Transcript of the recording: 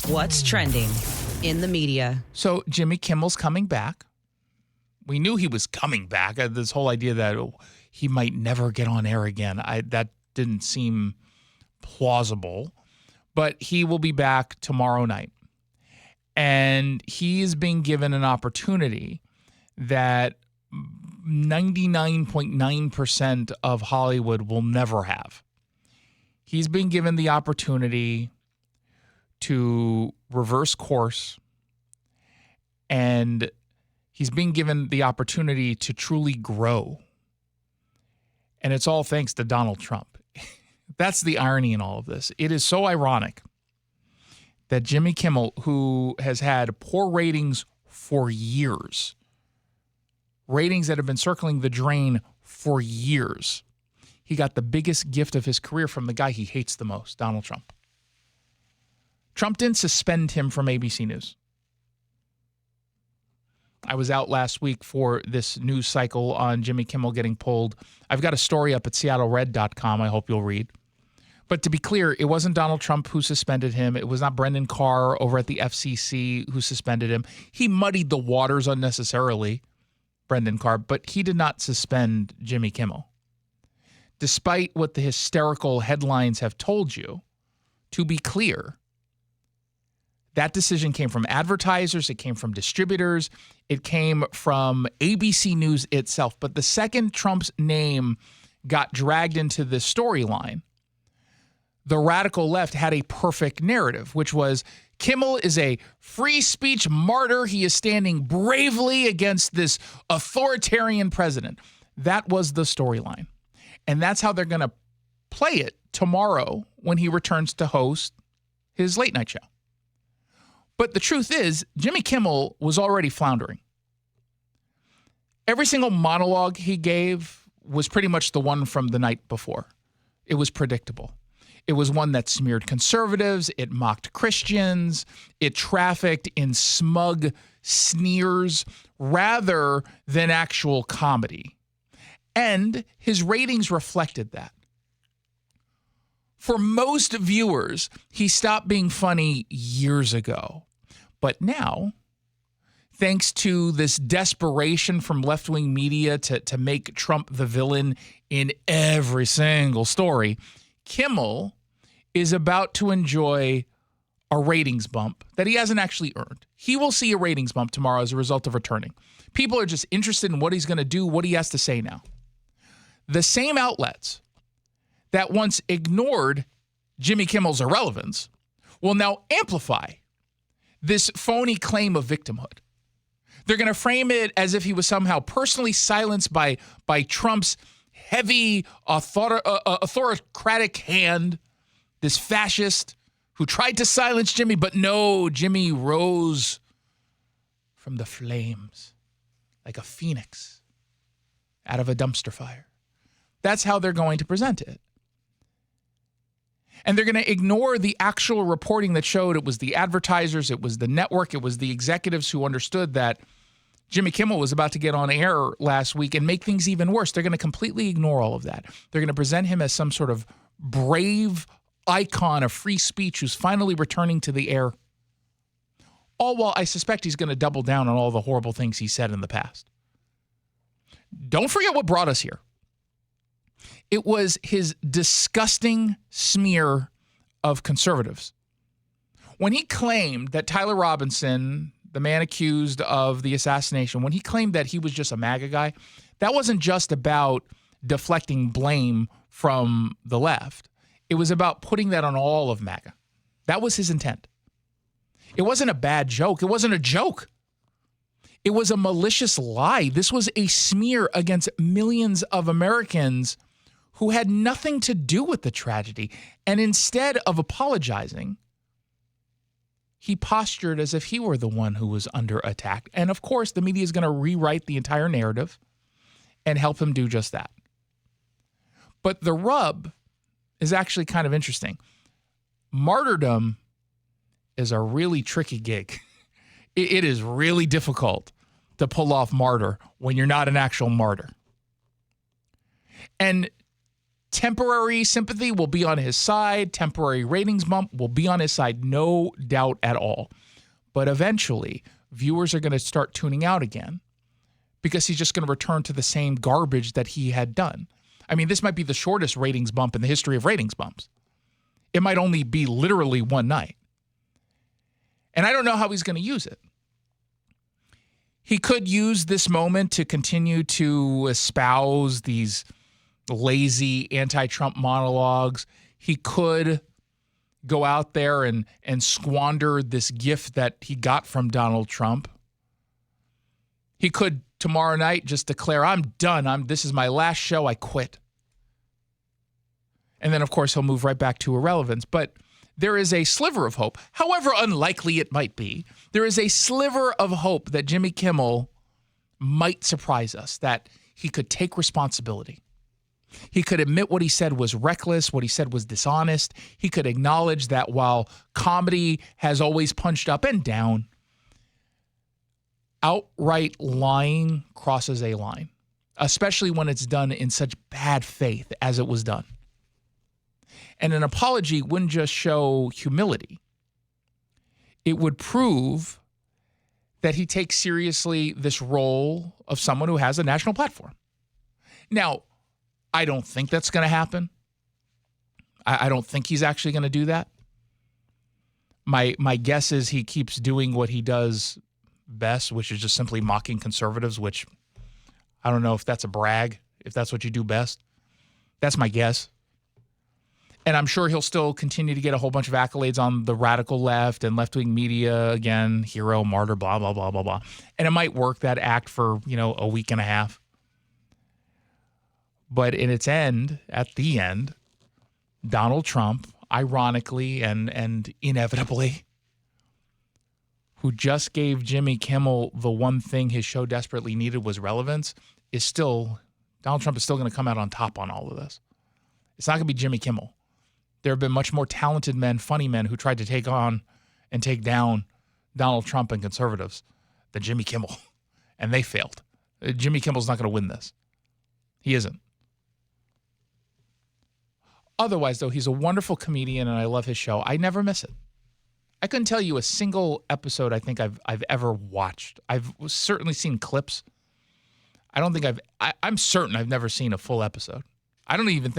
What's trending in the media? So Jimmy Kimmel's coming back. We knew he was coming back. This whole idea that he might never get on air again, that didn't seem plausible. But he will be back tomorrow night. And he is being given an opportunity that 99.9% of Hollywood will never have. He's been given the opportunity to reverse course, and he's being given the opportunity to truly grow. And it's all thanks to Donald Trump. That's the irony in all of this. It is so ironic that Jimmy Kimmel, who has had poor ratings for years, ratings that have been circling the drain for years, he got the biggest gift of his career from the guy he hates the most, Donald Trump. Trump didn't suspend him from ABC News. I was out last week for this news cycle on Jimmy Kimmel getting pulled. I've got a story up at seattlered.com I hope you'll read. But to be clear, it wasn't Donald Trump who suspended him. It was not Brendan Carr over at the FCC who suspended him. He muddied the waters unnecessarily, Brendan Carr, but he did not suspend Jimmy Kimmel. Despite what the hysterical headlines have told you, to be clear, that decision came from advertisers, it came from distributors, it came from ABC News itself. But the second Trump's name got dragged into this storyline, the radical left had a perfect narrative, which was Kimmel is a free speech martyr. He is standing bravely against this authoritarian president. That was the storyline. And that's how they're going to play it tomorrow when he returns to host his late night show. But the truth is, Jimmy Kimmel was already floundering. Every single monologue he gave was pretty much the one from the night before. It was predictable. It was one that smeared conservatives, it mocked Christians, it trafficked in smug sneers rather than actual comedy. And his ratings reflected that. For most viewers, he stopped being funny years ago. But now, thanks to this desperation from left-wing media to make Trump the villain in every single story, Kimmel is about to enjoy a ratings bump that he hasn't actually earned. He will see a ratings bump tomorrow as a result of returning. People are just interested in what he's going to do, what he has to say now. The same outlets that once ignored Jimmy Kimmel's irrelevance will now amplify this phony claim of victimhood. They're going to frame it as if he was somehow personally silenced by Trump's heavy autocratic hand, this fascist who tried to silence Jimmy, but no, Jimmy rose from the flames like a phoenix out of a dumpster fire. That's how they're going to present it. And they're going to ignore the actual reporting that showed it was the advertisers, it was the network, it was the executives who understood that Jimmy Kimmel was about to get on air last week and make things even worse. They're going to completely ignore all of that. They're going to present him as some sort of brave icon of free speech who's finally returning to the air. All while I suspect he's going to double down on all the horrible things he said in the past. Don't forget what brought us here. It was his disgusting smear of conservatives. When he claimed that Tyler Robinson, the man accused of the assassination, when he claimed that he was just a MAGA guy, that wasn't just about deflecting blame from the left. It was about putting that on all of MAGA. That was his intent. It wasn't a bad joke. It wasn't a joke. It was a malicious lie. This was a smear against millions of Americans who had nothing to do with the tragedy. And instead of apologizing, he postured as if he were the one who was under attack. And of course, the media is going to rewrite the entire narrative and help him do just that. But the rub is actually kind of interesting. Martyrdom is a really tricky gig. It is really difficult to pull off martyr when you're not an actual martyr. And Temporary sympathy will be on his side. Temporary ratings bump will be on his side. No doubt at all. But eventually, viewers are going to start tuning out again because he's just going to return to the same garbage that he had done. I mean, this might be the shortest ratings bump in the history of ratings bumps. It might only be literally one night. And I don't know how he's going to use it. He could use this moment to continue to espouse these lazy anti-Trump monologues. He could go out there and squander this gift that he got from Donald Trump. He could tomorrow night just declare, I'm done. This is my last show. I quit. And then, of course, he'll move right back to irrelevance. But there is a sliver of hope, however unlikely it might be. There is a sliver of hope that Jimmy Kimmel might surprise us, that he could take responsibility. He could admit what he said was reckless, what he said was dishonest. He could acknowledge that while comedy has always punched up and down, outright lying crosses a line, especially when it's done in such bad faith as it was done. And an apology wouldn't just show humility. It would prove that he takes seriously this role of someone who has a national platform. Now, I don't think that's going to happen. I don't think he's actually going to do that. My guess is he keeps doing what he does best, which is just simply mocking conservatives, which I don't know if that's a brag, if that's what you do best. That's my guess. And I'm sure he'll still continue to get a whole bunch of accolades on the radical left and left-wing media, again, hero, martyr, blah, blah, blah, blah, blah. And it might work, that act, for, a week and a half. But in its end, at the end, Donald Trump, ironically and inevitably, who just gave Jimmy Kimmel the one thing his show desperately needed was relevance, Donald Trump is still going to come out on top on all of this. It's not going to be Jimmy Kimmel. There have been much more talented men, funny men, who tried to take on and take down Donald Trump and conservatives than Jimmy Kimmel, and they failed. Jimmy Kimmel's not going to win this. He isn't. Otherwise, though, he's a wonderful comedian, and I love his show. I never miss it. I couldn't tell you a single episode I think I've ever watched. I've certainly seen clips. I'm certain I've never seen a full episode. I don't even think